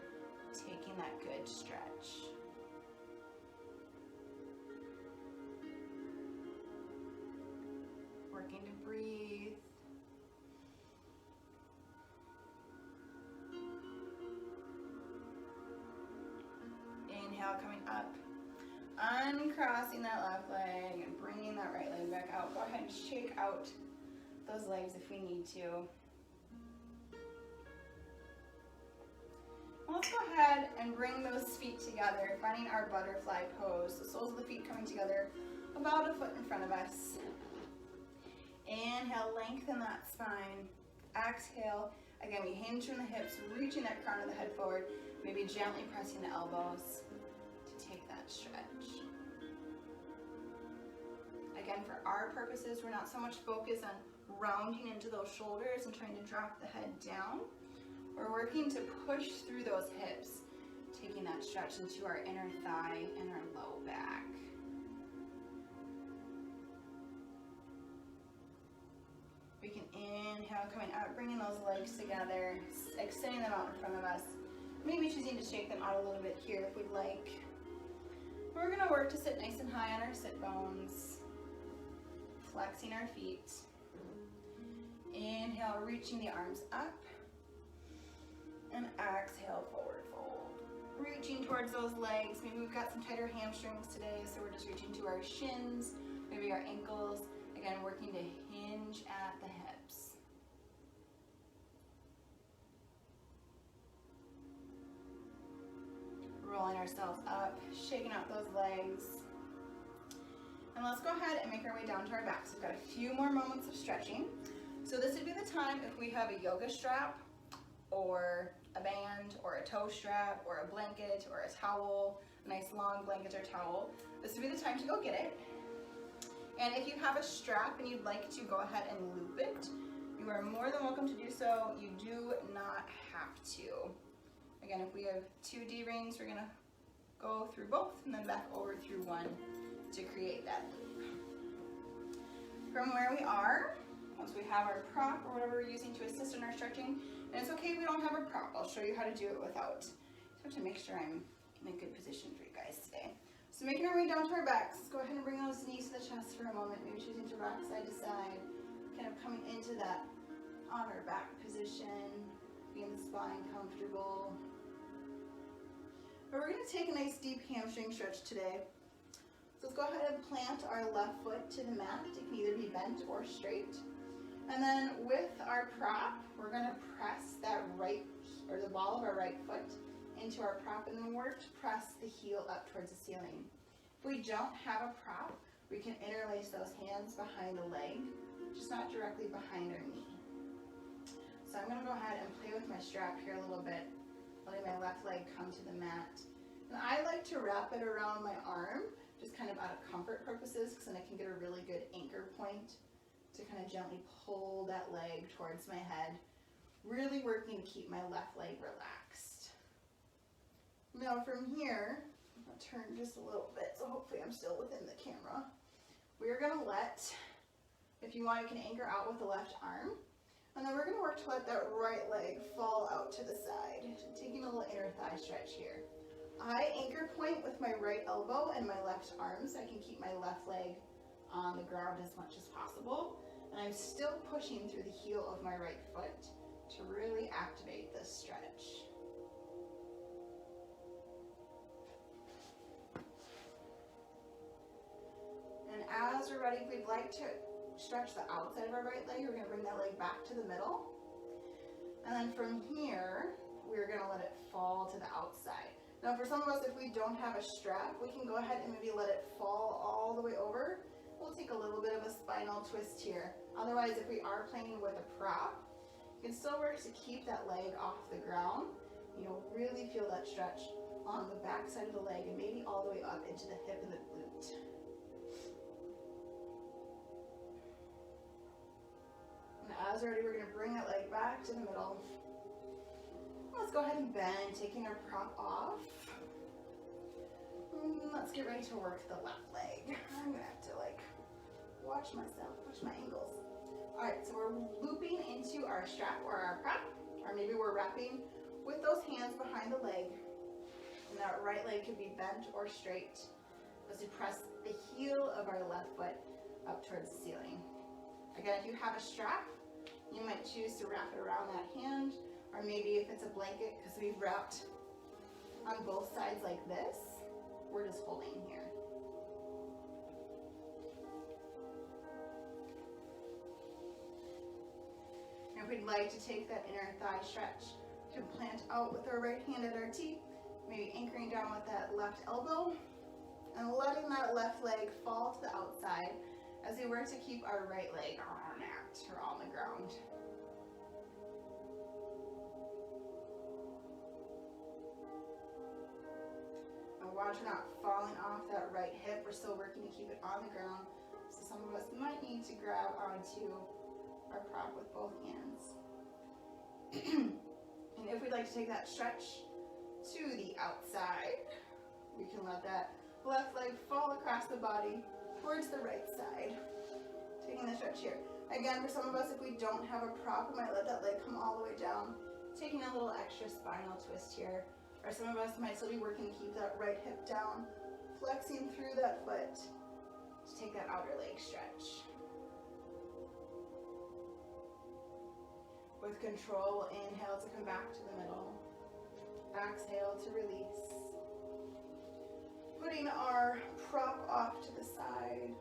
[SPEAKER 1] taking that good stretch. Working to breathe. Inhale, coming up, uncrossing that left leg and bringing that right leg back out. Go ahead and shake out those legs if we need to. Let's go ahead and bring those feet together, finding our butterfly pose. The soles of the feet coming together about a foot in front of us. Inhale, lengthen that spine. Exhale, again, we hinge from the hips, reaching that crown of the head forward, maybe gently pressing the elbows to take that stretch. Again, for our purposes, we're not so much focused on rounding into those shoulders and trying to drop the head down. We're working to push through those hips, taking that stretch into our inner thigh and our low back. We can inhale, coming out, bringing those legs together, extending them out in front of us. Maybe choosing to shake them out a little bit here if we'd like. We're gonna work to sit nice and high on our sit bones, flexing our feet. Inhale, reaching the arms up. And exhale, forward fold. Reaching towards those legs. Maybe we've got some tighter hamstrings today, so we're just reaching to our shins, maybe our ankles. Again, working to hinge at the hips. Rolling ourselves up, shaking out those legs. And let's go ahead and make our way down to our backs. We've got a few more moments of stretching. So this would be the time if we have a yoga strap or a band or a toe strap or a blanket or a towel, a nice long blanket or towel. This would be the time to go get it. And if you have a strap and you'd like to go ahead and loop it, you are more than welcome to do so. You do not have to. Again, if we have 2 D-rings, we're gonna go through both and then back over through one to create that loop. From where we are, once we have our prop or whatever we're using to assist in our stretching, and it's okay if we don't have a prop, I'll show you how to do it without. Just have to make sure I'm in a good position for you guys today. So making our way down to our backs, let's go ahead and bring those knees to the chest for a moment, maybe choosing to rock side to side, kind of coming into that on our back position, being the spine comfortable. But we're gonna take a nice deep hamstring stretch today. So let's go ahead and plant our left foot to the mat. It can either be bent or straight. And then with our prop, we're gonna press that right, or the ball of our right foot into our prop, and then work to press the heel up towards the ceiling. If we don't have a prop, we can interlace those hands behind the leg, just not directly behind our knee. So I'm gonna go ahead and play with my strap here a little bit, letting my left leg come to the mat. And I like to wrap it around my arm, just kind of out of comfort purposes, because then I can get a really good anchor point to kind of gently pull that leg towards my head, really working to keep my left leg relaxed. Now from here, I'm gonna turn just a little bit, so hopefully I'm still within the camera. We're gonna let, if you want, you can anchor out with the left arm, and then we're gonna work to let that right leg fall out to the side, taking a little inner thigh stretch here. I anchor point with my right elbow and my left arm, so I can keep my left leg on the ground as much as possible. And I'm still pushing through the heel of my right foot to really activate this stretch. And as we're ready, if we'd like to stretch the outside of our right leg, we're gonna bring that leg back to the middle. And then from here, we're gonna let it fall to the outside. Now for some of us, if we don't have a strap, we can go ahead and maybe let it fall all the way over. We'll take a little bit of a spinal twist here. Otherwise, if we are playing with a prop, you can still work to keep that leg off the ground. You'll really feel that stretch on the back side of the leg and maybe all the way up into the hip and the glute. And as we're ready, we're gonna bring that leg back to the middle. Let's go ahead and bend, taking our prop off. Let's get ready to work the left leg. I'm gonna have to like watch myself, watch my angles. All right, so we're looping into our strap or our prop, or maybe we're wrapping with those hands behind the leg. And that right leg could be bent or straight as we press the heel of our left foot up towards the ceiling. Again, if you have a strap, you might choose to wrap it around that hand, or maybe if it's a blanket, because we've wrapped on both sides like this, we're just holding here. And if we'd like to take that inner thigh stretch, we can plant out with our right hand at our teeth, maybe anchoring down with that left elbow, and letting that left leg fall to the outside as we work to keep our right leg on our mat or on the ground. Watch we're not falling off that right hip. We're still working to keep it on the ground. So some of us might need to grab onto our prop with both hands. And if we'd like to take that stretch to the outside, we can let that left leg fall across the body towards the right side. Taking the stretch here. Again, for some of us, if we don't have a prop, we might let that leg come all the way down. Taking a little extra spinal twist here. Or some of us might still be working to keep that right hip down, flexing through that foot to take that outer leg stretch. With control, we'll inhale to come back to the middle. Exhale to release. Putting our prop off to the side.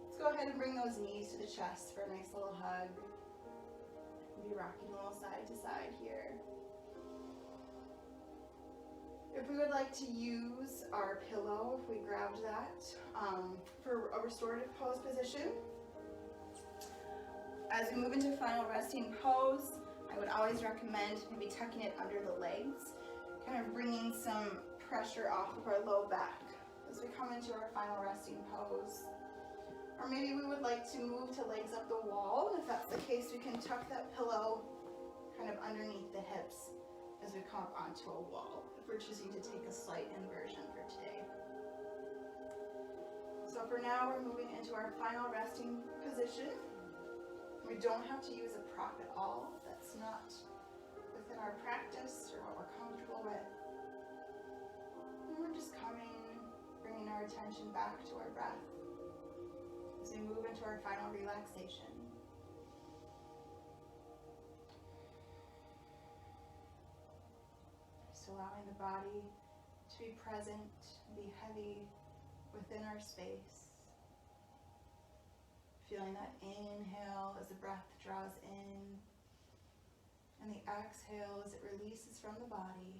[SPEAKER 1] Let's go ahead and bring those knees to the chest for a nice little hug. We'll be rocking a little side to side here. If we would like to use our pillow, if we grabbed that for a restorative pose position. As we move into final resting pose, I would always recommend maybe tucking it under the legs, kind of bringing some pressure off of our low back as we come into our final resting pose. Or maybe we would like to move to legs up the wall. If that's the case, we can tuck that pillow kind of underneath the hips as we come up onto a wall, if we're choosing to take a slight inversion for today. So for now, we're moving into our final resting position. We don't have to use a prop at all. That's not within our practice or what we're comfortable with. And we're just bringing our attention back to our breath as we move into our final relaxation. Allowing the body to be present, be heavy within our space. Feeling that inhale as the breath draws in, and the exhale as it releases from the body.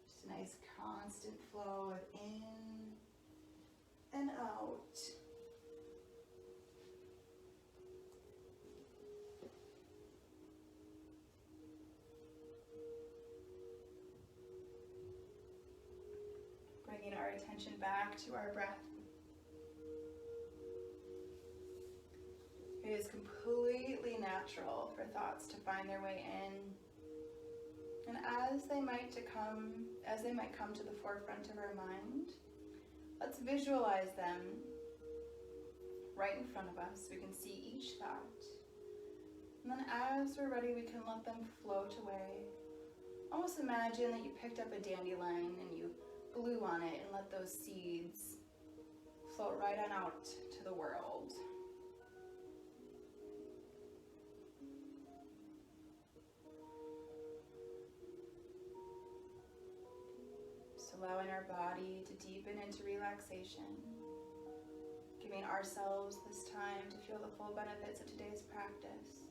[SPEAKER 1] Just a nice constant flow of in and out. Bringing our attention back to our breath. It is completely natural for thoughts to find their way in. And as they might come to the forefront of our mind, let's visualize them right in front of us. We can see each thought. And then as we're ready, we can let them float away. Almost imagine that you picked up a dandelion and you blew on it and let those seeds float right on out to the world. Just allowing our body to deepen into relaxation, giving ourselves this time to feel the full benefits of today's practice.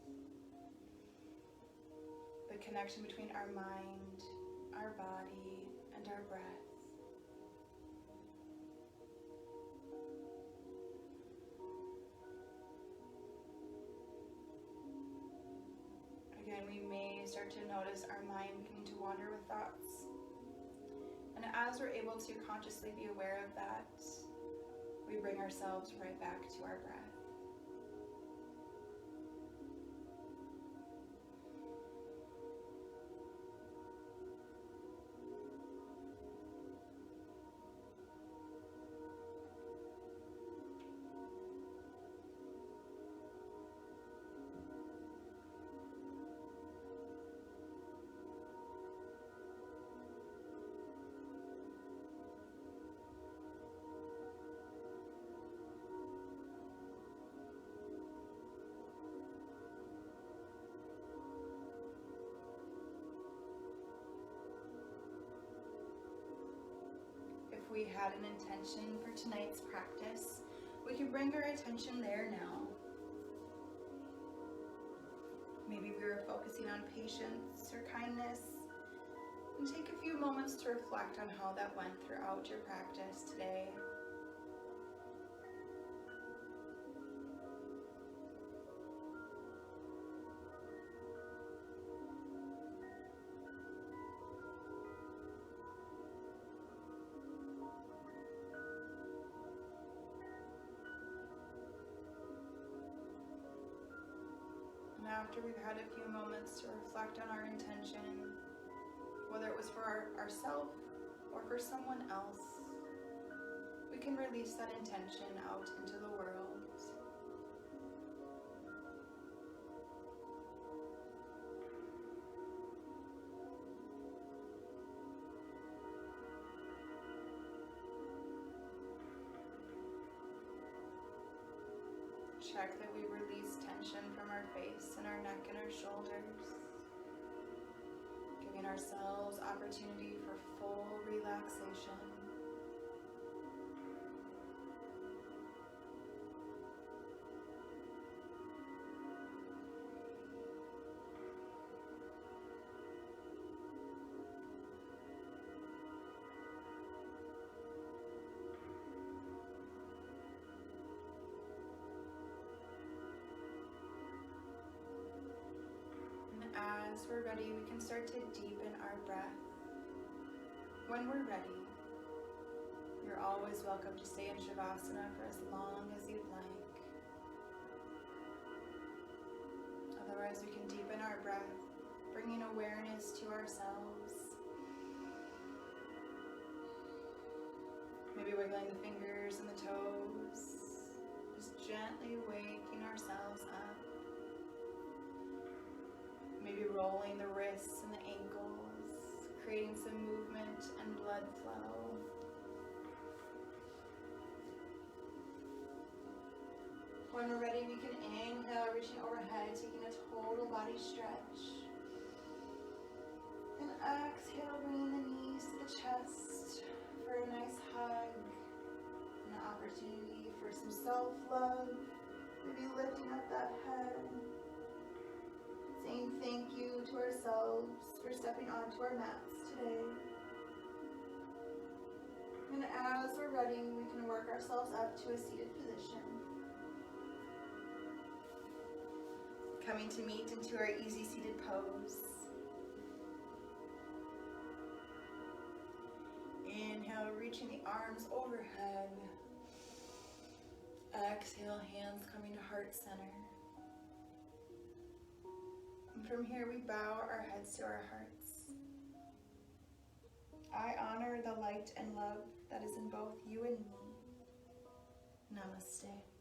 [SPEAKER 1] The connection between our mind, our body, and our breath. Again, we may start to notice our mind beginning to wander with thoughts. And as we're able to consciously be aware of that, we bring ourselves right back to our breath. if we had an intention for tonight's practice, we can bring our attention there now. Maybe we were focusing on patience or kindness, and take a few moments to reflect on how that went throughout your practice today. After we've had a few moments to reflect on our intention, whether it was for ourselves or for someone else, we can release that intention out into the world. Check that we release tension from our face and our neck and our shoulders, giving ourselves opportunity for full relaxation. As we're ready, we can start to deepen our breath. When we're ready, you're always welcome to stay in Shavasana for as long as you'd like. Otherwise, we can deepen our breath, bringing awareness to ourselves. Maybe wiggling the fingers and the toes, just gently waking ourselves up. Maybe rolling the wrists and the ankles, creating some movement and blood flow. When we're ready, we can inhale, reaching overhead, taking a total body stretch. And exhale, bringing the knees to the chest for a nice hug. And an opportunity for some self-love. Maybe lifting up that head. Saying thank you to ourselves for stepping onto our mats today. And as we're ready, we can work ourselves up to a seated position. Coming to meet into our easy seated pose. Inhale, reaching the arms overhead. Exhale, hands coming to heart center. And from here, we bow our heads to our hearts. I honor the light and love that is in both you and me. Namaste.